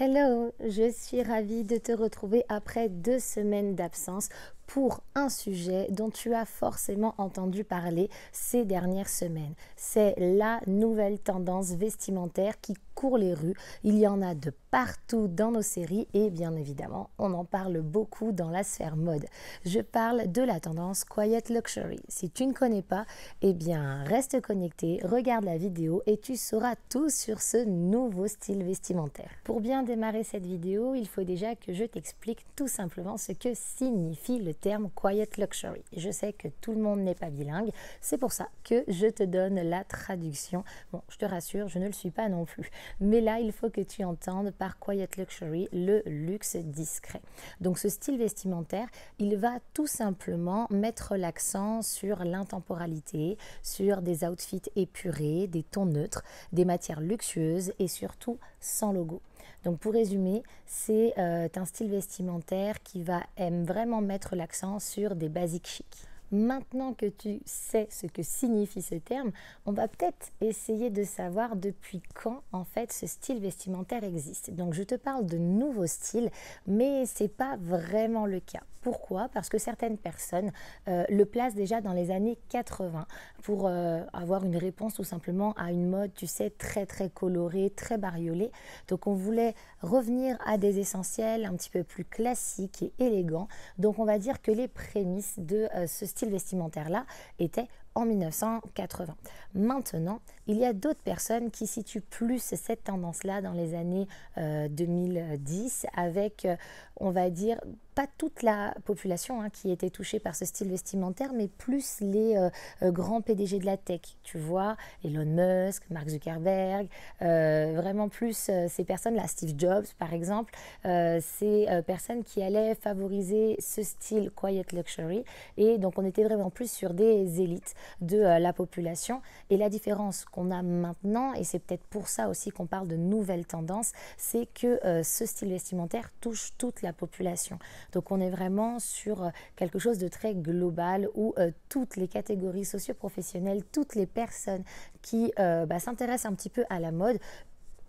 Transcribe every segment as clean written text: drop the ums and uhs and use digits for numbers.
Hello, je suis ravie de te retrouver après 2 semaines d'absence pour un sujet dont tu as forcément entendu parler ces dernières semaines. C'est la nouvelle tendance vestimentaire qui court les rues. Il y en a de partout dans nos séries et bien évidemment, on en parle beaucoup dans la sphère mode. Je parle de la tendance Quiet Luxury. Si tu ne connais pas, eh bien reste connecté, regarde la vidéo et tu sauras tout sur ce nouveau style vestimentaire. Pour bien démarrer cette vidéo, il faut déjà que je t'explique tout simplement ce que signifie le terme Quiet Luxury. Je sais que tout le monde n'est pas bilingue, c'est pour ça que je te donne la traduction. Bon, je te rassure, je ne le suis pas non plus. Mais là, il faut que tu entendes par Quiet Luxury le luxe discret. Donc ce style vestimentaire, il va tout simplement mettre l'accent sur l'intemporalité, sur des outfits épurés, des tons neutres, des matières luxueuses et surtout sans logo. Donc pour résumer, c'est un style vestimentaire qui aime vraiment mettre l'accent sur des basiques chics. Maintenant que tu sais ce que signifie ce terme, on va peut-être essayer de savoir depuis quand en fait ce style vestimentaire existe. Donc je te parle de nouveaux styles, mais c'est pas vraiment le cas. Pourquoi? Parce que certaines personnes le placent déjà dans les années 80 pour avoir une réponse tout simplement à une mode, tu sais, très colorée, très bariolée. Donc on voulait revenir à des essentiels un petit peu plus classiques et élégants. Donc on va dire que les prémices de ce style vestimentaire-là étaient en 1980. Maintenant, il y a d'autres personnes qui situent plus cette tendance-là dans les années 2010 avec, on va dire, pas toute la population qui était touchée par ce style vestimentaire, mais plus les grands PDG de la tech, tu vois, Elon Musk, Mark Zuckerberg, vraiment plus ces personnes-là, Steve Jobs par exemple, ces personnes qui allaient favoriser ce style Quiet Luxury, et donc on était vraiment plus sur des élites de la population. Et la différence qu'on a maintenant, et c'est peut-être pour ça aussi qu'on parle de nouvelles tendances, c'est que ce style vestimentaire touche toute la population. Donc on est vraiment sur quelque chose de très global où toutes les catégories socio-professionnelles, toutes les personnes qui s'intéressent un petit peu à la mode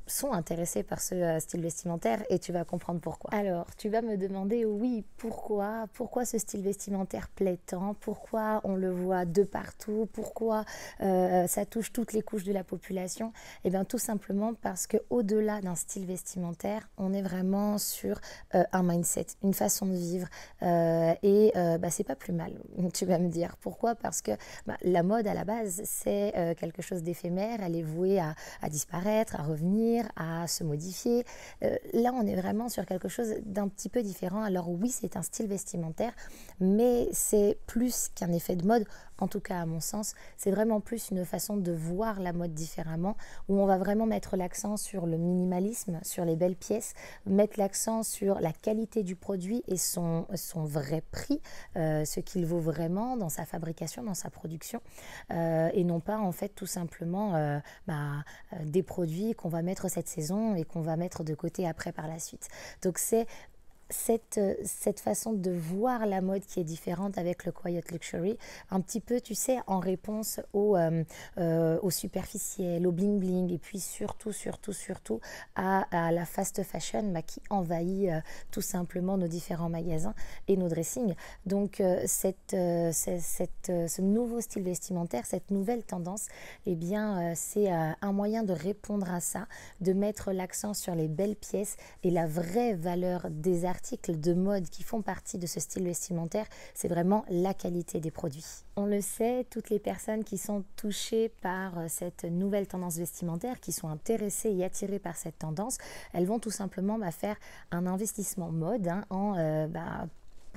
sont intéressés par ce style vestimentaire et tu vas comprendre pourquoi. Alors, tu vas me demander, oui, pourquoi ce style vestimentaire plaît tant? Pourquoi on le voit de partout? Pourquoi ça touche toutes les couches de la population? Eh bien, tout simplement parce qu'au-delà d'un style vestimentaire, on est vraiment sur un mindset, une façon de vivre c'est pas plus mal, tu vas me dire. Pourquoi? Parce que la mode, à la base, c'est quelque chose d'éphémère, elle est vouée à disparaître, à revenir, à se modifier. Là, on est vraiment sur quelque chose d'un petit peu différent. Alors oui, c'est un style vestimentaire, mais c'est plus qu'un effet de mode, en tout cas à mon sens. C'est vraiment plus une façon de voir la mode différemment, où on va vraiment mettre l'accent sur le minimalisme, sur les belles pièces, mettre l'accent sur la qualité du produit et son vrai prix, ce qu'il vaut vraiment dans sa fabrication, dans sa production, et non pas en fait tout simplement des produits qu'on va mettre cette saison et qu'on va mettre de côté après par la suite. Donc c'est cette façon de voir la mode qui est différente avec le Quiet Luxury, un petit peu, tu sais, en réponse au superficiel, au bling bling, et puis surtout à la fast fashion qui envahit tout simplement nos différents magasins et nos dressings. Donc ce nouveau style vestimentaire, cette nouvelle tendance, eh bien c'est un moyen de répondre à ça, de mettre l'accent sur les belles pièces et la vraie valeur des articles de mode qui font partie de ce style vestimentaire, c'est vraiment la qualité des produits. On le sait, toutes les personnes qui sont touchées par cette nouvelle tendance vestimentaire, qui sont intéressées et attirées par cette tendance, elles vont tout simplement faire un investissement mode en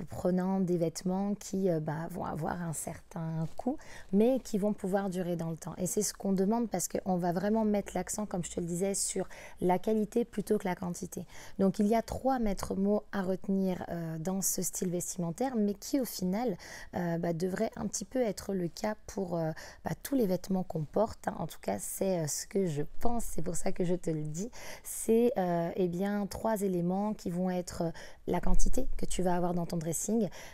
prenant des vêtements qui vont avoir un certain coût, mais qui vont pouvoir durer dans le temps. Et c'est ce qu'on demande parce qu'on va vraiment mettre l'accent, comme je te le disais, sur la qualité plutôt que la quantité. Donc il y a 3 maîtres mots à retenir dans ce style vestimentaire, mais qui au final devrait un petit peu être le cas pour tous les vêtements qu'on porte. En tout cas, c'est ce que je pense, c'est pour ça que je te le dis. C'est 3 éléments qui vont être la quantité que tu vas avoir dans ton dressing,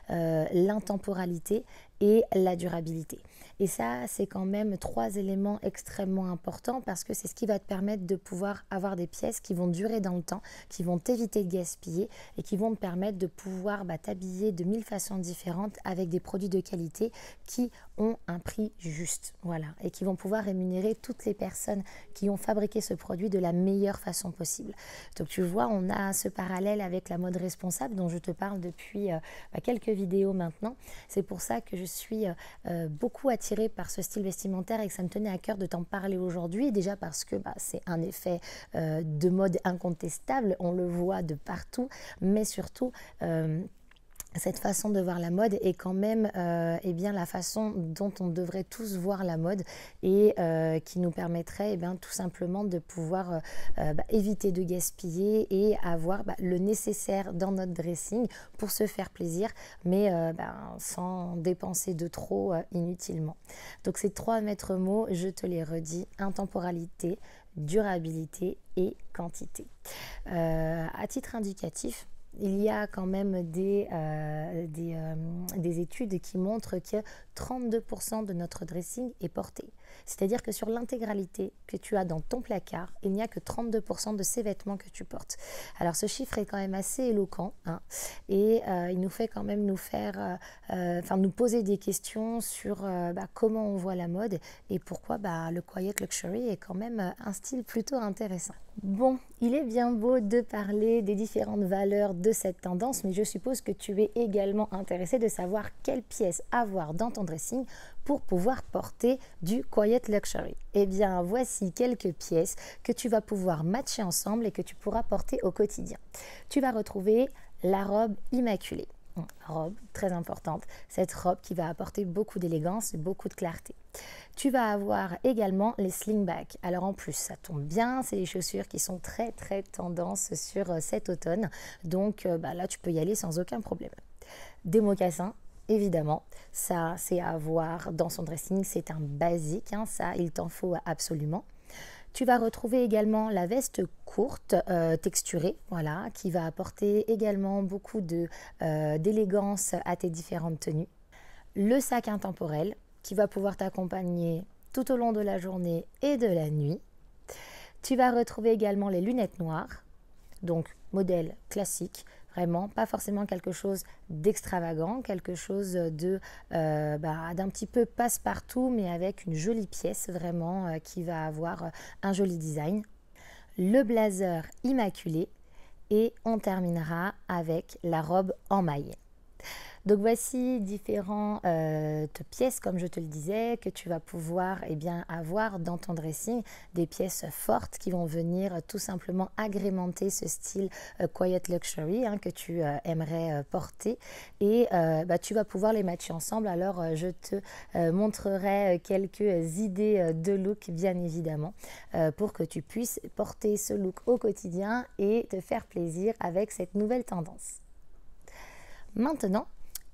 l'intemporalité et la durabilité. Et ça, c'est quand même 3 éléments extrêmement importants parce que c'est ce qui va te permettre de pouvoir avoir des pièces qui vont durer dans le temps, qui vont t'éviter de gaspiller et qui vont te permettre de pouvoir t'habiller de 1000 façons différentes avec des produits de qualité qui ont un prix juste, voilà, et qui vont pouvoir rémunérer toutes les personnes qui ont fabriqué ce produit de la meilleure façon possible. Donc tu vois, on a ce parallèle avec la mode responsable dont je te parle depuis quelques vidéos maintenant. C'est pour ça que je suis beaucoup attirée par ce style vestimentaire et que ça me tenait à cœur de t'en parler aujourd'hui, déjà parce que c'est un effet de mode incontestable, on le voit de partout, mais surtout cette façon de voir la mode est quand même la façon dont on devrait tous voir la mode et qui nous permettrait tout simplement de pouvoir éviter de gaspiller et avoir le nécessaire dans notre dressing pour se faire plaisir, mais sans dépenser de trop inutilement. Donc ces 3 maîtres mots, je te les redis: intemporalité, durabilité et quantité. À titre indicatif, il y a quand même des études qui montrent que 32% de notre dressing est porté. C'est-à-dire que sur l'intégralité que tu as dans ton placard, il n'y a que 32% de ces vêtements que tu portes. Alors ce chiffre est quand même assez éloquent, hein, et il nous fait quand même nous poser des questions sur comment on voit la mode et pourquoi le quiet luxury est quand même un style plutôt intéressant. Bon, il est bien beau de parler des différentes valeurs de cette tendance, mais je suppose que tu es également intéressé de savoir quelles pièces avoir dans ton dressing pour pouvoir porter du quiet luxury. Eh bien, voici quelques pièces que tu vas pouvoir matcher ensemble et que tu pourras porter au quotidien. Tu vas retrouver la robe immaculée. Robe très importante, cette robe qui va apporter beaucoup d'élégance et beaucoup de clarté. Tu vas avoir également les slingbacks. Alors en plus, ça tombe bien, c'est les chaussures qui sont très très tendance sur cet automne. Donc là, tu peux y aller sans aucun problème. Des mocassins, évidemment, ça c'est à avoir dans son dressing, c'est un basique, hein, ça il t'en faut absolument. Tu vas retrouver également la veste courte, texturée, voilà, qui va apporter également beaucoup d'élégance à tes différentes tenues. Le sac intemporel, qui va pouvoir t'accompagner tout au long de la journée et de la nuit. Tu vas retrouver également les lunettes noires, donc modèle classique, vraiment pas forcément quelque chose d'extravagant, quelque chose d'un petit peu passe-partout, mais avec une jolie pièce vraiment qui va avoir un joli design. Le blazer immaculé et on terminera avec la robe en maille. Donc voici différentes pièces, comme je te le disais, que tu vas pouvoir avoir dans ton dressing, des pièces fortes qui vont venir tout simplement agrémenter ce style quiet luxury que tu aimerais porter, et tu vas pouvoir les matcher ensemble. Alors je te montrerai quelques idées de look bien évidemment pour que tu puisses porter ce look au quotidien et te faire plaisir avec cette nouvelle tendance. Maintenant,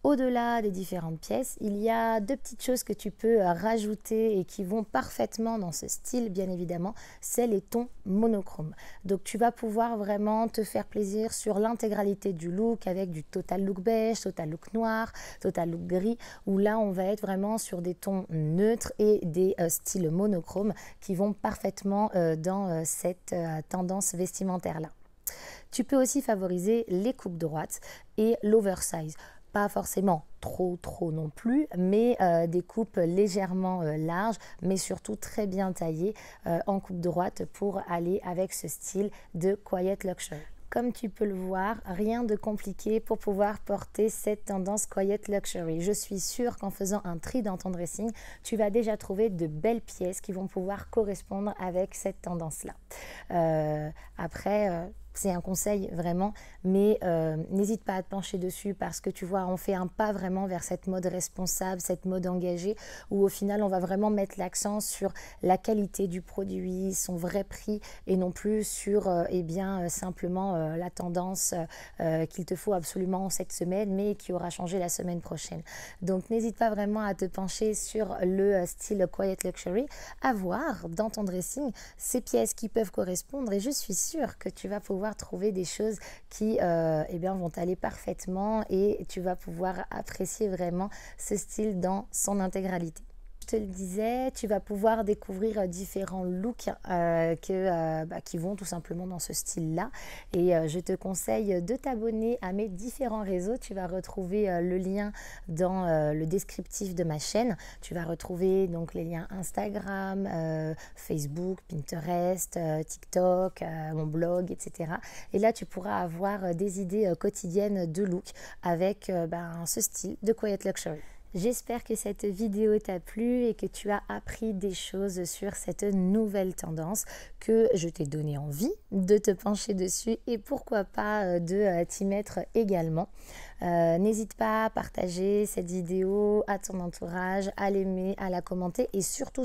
au-delà des différentes pièces, il y a 2 petites choses que tu peux rajouter et qui vont parfaitement dans ce style, bien évidemment, c'est les tons monochromes. Donc tu vas pouvoir vraiment te faire plaisir sur l'intégralité du look avec du total look beige, total look noir, total look gris, où là on va être vraiment sur des tons neutres et des styles monochromes qui vont parfaitement dans cette tendance vestimentaire-là. Tu peux aussi favoriser les coupes droites et l'oversize. Pas forcément trop non plus, mais des coupes légèrement larges, mais surtout très bien taillées en coupe droite pour aller avec ce style de quiet luxury. Comme tu peux le voir, rien de compliqué pour pouvoir porter cette tendance quiet luxury. Je suis sûre qu'en faisant un tri dans ton dressing, tu vas déjà trouver de belles pièces qui vont pouvoir correspondre avec cette tendance-là. Après, c'est un conseil vraiment, mais n'hésite pas à te pencher dessus parce que tu vois, on fait un pas vraiment vers cette mode responsable, cette mode engagée, où au final, on va vraiment mettre l'accent sur la qualité du produit, son vrai prix, et non plus sur simplement la tendance qu'il te faut absolument cette semaine, mais qui aura changé la semaine prochaine. Donc, n'hésite pas vraiment à te pencher sur le style quiet luxury, à voir dans ton dressing ces pièces qui peuvent correspondre, et je suis sûre que tu vas pouvoir pouvoir trouver des choses qui eh bien, vont aller parfaitement et tu vas pouvoir apprécier vraiment ce style dans son intégralité. Je te le disais, tu vas pouvoir découvrir différents looks qui vont tout simplement dans ce style-là. Et je te conseille de t'abonner à mes différents réseaux. Tu vas retrouver le lien dans le descriptif de ma chaîne. Tu vas retrouver donc les liens Instagram, Facebook, Pinterest, TikTok, mon blog, etc. Et là, tu pourras avoir des idées quotidiennes de look avec ce style de Quiet Luxury. J'espère que cette vidéo t'a plu et que tu as appris des choses sur cette nouvelle tendance, que je t'ai donné envie de te pencher dessus et pourquoi pas de t'y mettre également. N'hésite pas à partager cette vidéo à ton entourage, à l'aimer, à la commenter et surtout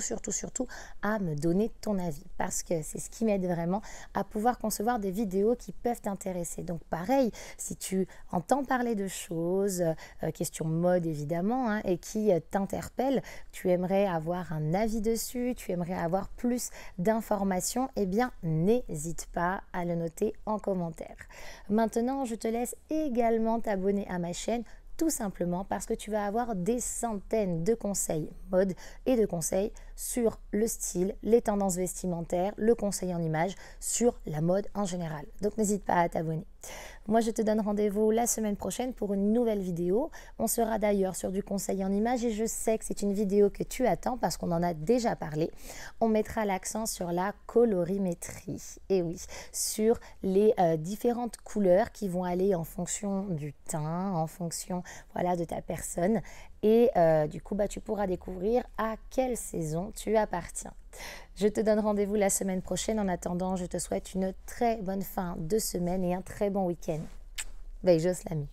à me donner ton avis parce que c'est ce qui m'aide vraiment à pouvoir concevoir des vidéos qui peuvent t'intéresser. Donc pareil, si tu entends parler de choses, question mode évidemment, et qui t'interpelle, tu aimerais avoir un avis dessus, tu aimerais avoir plus d'informations, eh bien n'hésite pas à le noter en commentaire. Maintenant, je te laisse également t'abonner à ma chaîne, tout simplement parce que tu vas avoir des centaines de conseils mode et de conseils sur le style, les tendances vestimentaires, le conseil en images, sur la mode en général. Donc n'hésite pas à t'abonner. Moi, je te donne rendez-vous la semaine prochaine pour une nouvelle vidéo. On sera d'ailleurs sur du conseil en images et je sais que c'est une vidéo que tu attends parce qu'on en a déjà parlé. On mettra l'accent sur la colorimétrie. Et oui, sur les différentes couleurs qui vont aller en fonction du teint, en fonction de ta personne. Et du coup, tu pourras découvrir à quelle saison tu appartiens. Je te donne rendez-vous la semaine prochaine. En attendant, je te souhaite une très bonne fin de semaine et un très bon week-end. Beijos, l'ami.